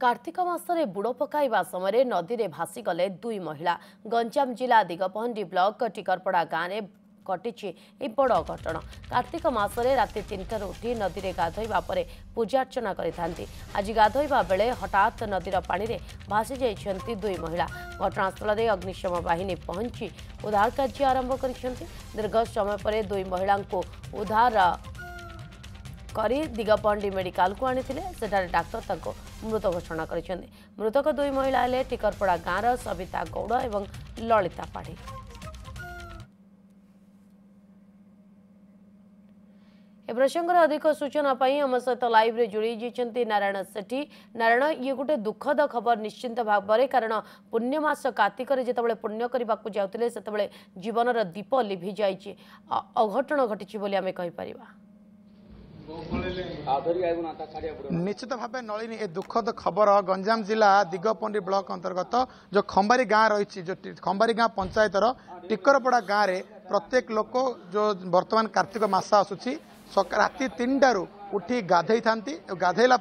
कार्तिक मासरे बुड़ पकाइबा समय नदी में भासीगले दुई महिला। गंजाम जिला दिगपहंडी ब्लॉक टिकरपड़ा गाँव में घटी बड़ घटना। कार्तिक मासरे राति 3टार उठी नदी में गाधोइबा परे पूजार्चना करिथांती। आज गाधोइबा बेले हठात नदीर पानी में भासी जाइछंती दुई महिला। घटनास्थल में अग्निशम बाहिनी पहुंची उद्धार कार्य आरंभ करिसेंती। दीर्घ समय पर दुई महिला को उद्धार करी दिगपहंडी मेडिकल को आनिथिले। सेठारे डाक्टर ताको मृत घोषणा करिसेंती। मृतक दुई महिला हेले टिकरपड़ा गाँवर सविता गौड़ एवं ललिता पाढ़ी। ए प्रसंगर अधिक सूचना पाई आम सहित लाइव रे जोड़ी जाइछंती नारायण सेठी। नारायण, ये गोटे दुखद खबर निश्चिंत भाव में, कारण पुण्यमास कार्तिक जितेबाला पुण्य करने को जाते से जीवनर दीप लिभि जाइए अघटन घटी बोली आम कहीपर। निश्चित भाव नलिनी ए दुखद खबर गंजाम जिला दिगपहंडी ब्लॉक अंतर्गत जो खंबारी गाँव रही जो खंबारी गाँव पंचायतर टिकरपड़ा गाँव में प्रत्येक लोक जो वर्तमान कार्तिक मास आसूची राति 3टारू उठी गाधे था गाधेला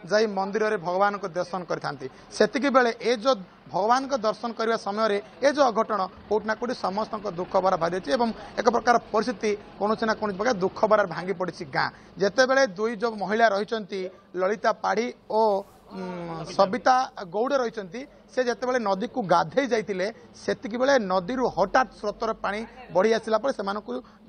जाई मंदिर रे भगवान को दर्शन करती। सेतिकी बेले ए जो भगवान को दर्शन करने समय ए जो अघटन कोटना कोटी समस्त दुख बार भारी एक प्रकार परिस्थिति कौन ना कौन प्रकार दुख बार भांगी पड़ी गाँ। जितेबले दुई जो महिला रही ललिता पाढ़ी और सविता गौड़ रही से जितेबाला नदी को गाधे जाते सेतिकी बेले नदी हठात स्रोतर पानी बढ़ी आसला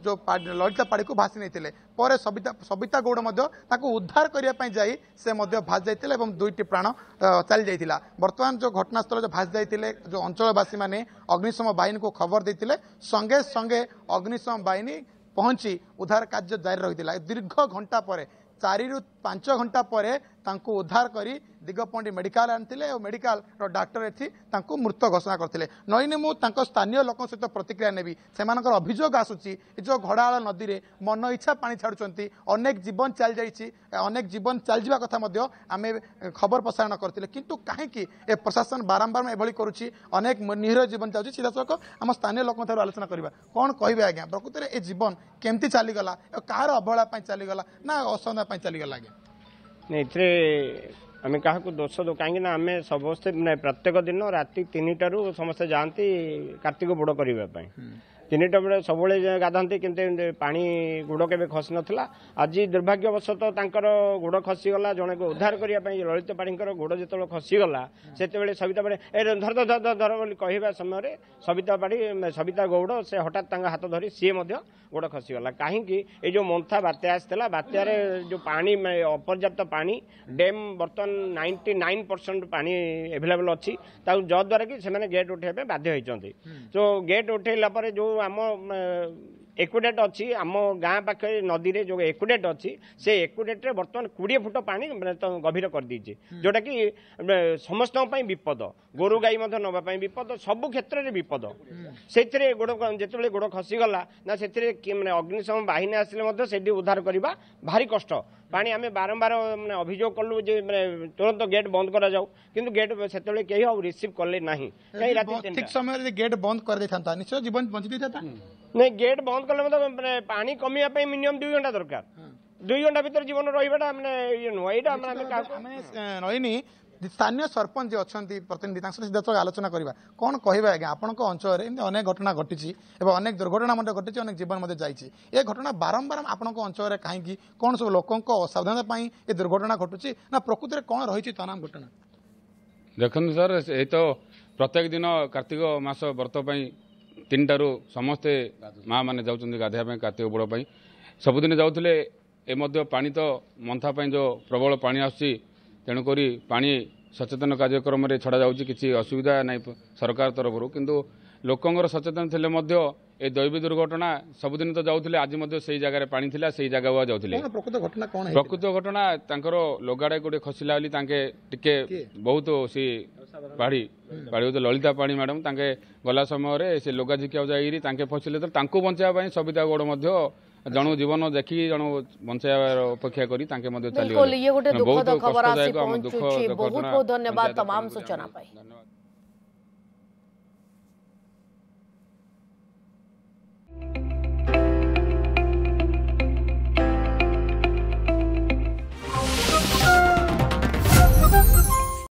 जो ललिता पाड़ी को भासी नहीं पर सविता गौड़ उद्धार करने जाई से भासी जाते दुईटी प्राण चली जाता। बर्तमान जो घटनास्थल जो भासी जाते जो अंचलवासी मैंने अग्निशम बाहिनी को खबर देते संगे संगे अग्निशम बाहिनी पहुंची उद्धार कार्य जारी रही। दीर्घ घंटा पर 4 ରୁ 5 घंटा पर उद्धार करी दिगपहंडी मेडिकल आनी और मेडिकल डाक्टर एथि मृत घोषणा करते। नईने मुझे स्थानीय लोक सहित प्रतिक्रिया नेबी से अभियोग आसूची जो घड़ाल नदी में मन इच्छा पानी छाड़ुंट अनेक जीवन चल जाइए अनेक जीवन चल जा कथा आम खबर प्रसारण करते किंतु कहीं प्रशासन बारंबार एभली करुच्ची अनेक निरीह जीवन चलती। सीधासख आम स्थानीय लोक आलोचना करवा कौन कहे आज्ञा प्रकृत में ये जीवन केमती चलीगला कहार अवहेला चलीगला ना असुविधा चलीगला आज्ञा नहीं आम क्या दोष दो कहीं आम समस्ते प्रत्येक दिन राति 3टारू समस्ते जाती कार्तिक बुड़ करने 3टा बेले सब गाधाती कि पानी गुड़ के खसी नाला। आज दुर्भाग्यवशत गुड़ खसीगला जड़े को उद्धार करने ललित पाढ़ी गुड़ जो खसीगला से सविता पाढ़ी धर धर धर धर बोली कहवा समय सविता पाढ़ी सविता गौड़ से हठात हाथ धरी सी गोड़ खसीगला। कहीं ये जो मंथा बात्या आसाला बात्यार जो पानी अपर्याप्त पानी डैम बर्तमान 99% पानी एभेलेबल अच्छी जद्वारा कि से गेट उठाइबा बाध्य होती। तो गेट उठेला जो आम एक्वेडेट अच्छी आम गाँ पाखे नदी रे जो एक्वेडेट अच्छी से एक्वेडेट रे बर्तमान 20 फुट पानी तो गभीर कर दीजिए जोटा कि समस्त विपद गोरु गाई नापी विपद सबु क्षेत्र में विपद से गोड़ जिते गोड़ खसीगला ना से अग्निशम बाहिनी आसिले से उद्धार करवा भारी कष्ट। पानी आम बारंबार अभियोग कलु तुरंत गेट बंद करा जाऊ किंतु गेट से कहीं रिसीव कले ना ठीक समय गेट बंद कर देता निश्चय जीवन बंची था नहीं गेट बंद कले मतलब पानी कमिया मिनिमम 2 घंटा दरकार 2 घंटा भीतर जीवन रहा नईनी स्थानीय सरपंच अच्छा प्रतिनिधि सीधा आलोचना करवा कौन कहे आज्ञा आपण अंचल अनेक घटना घटी अनेक दुर्घटना घटी अनेक जीवन ये घटना बारंबार आपण अंचल कहीं कौन सब लोक असावधानता ये दुर्घटना घटुची ना प्रकृति में कौन रही तनाम घटना देखो सर ये तो प्रत्येक दिन कार्तिक मास व्रत 3टारू समस्ते माँ मैंने जाऊँ गाधेवा कार्तिक बुड़ सबुदिन जाऊे ए पानी तो मंथा जो प्रबल पानी आसूँ तेणुक पानी सचेतन कार्यक्रम में छड़ा जाऊँगी किसी असुविधा ना सरकार तरफ किंतु लोकंर सचेतन थे ए दैवी दुर्घटना सबुदिन तो जाऊे आज से जगह पानी थिला से जगह जाऊे प्रकृत घटना लोगाड़े गोटे खसला टिके बहुत सी पाढ़ी पाढ़ी तो ललिता पाढ़ी मैडम गला समय से लोगा झिकिया जाइए फसले तो बचाई सविता गौड़ जन जीवन देखिए जन बचाइबार अपेक्षा करी ये गोटे दुखद खबर आसी पहुंचुची। बहुत बहुत धन्यवाद तमाम सूचना पाई।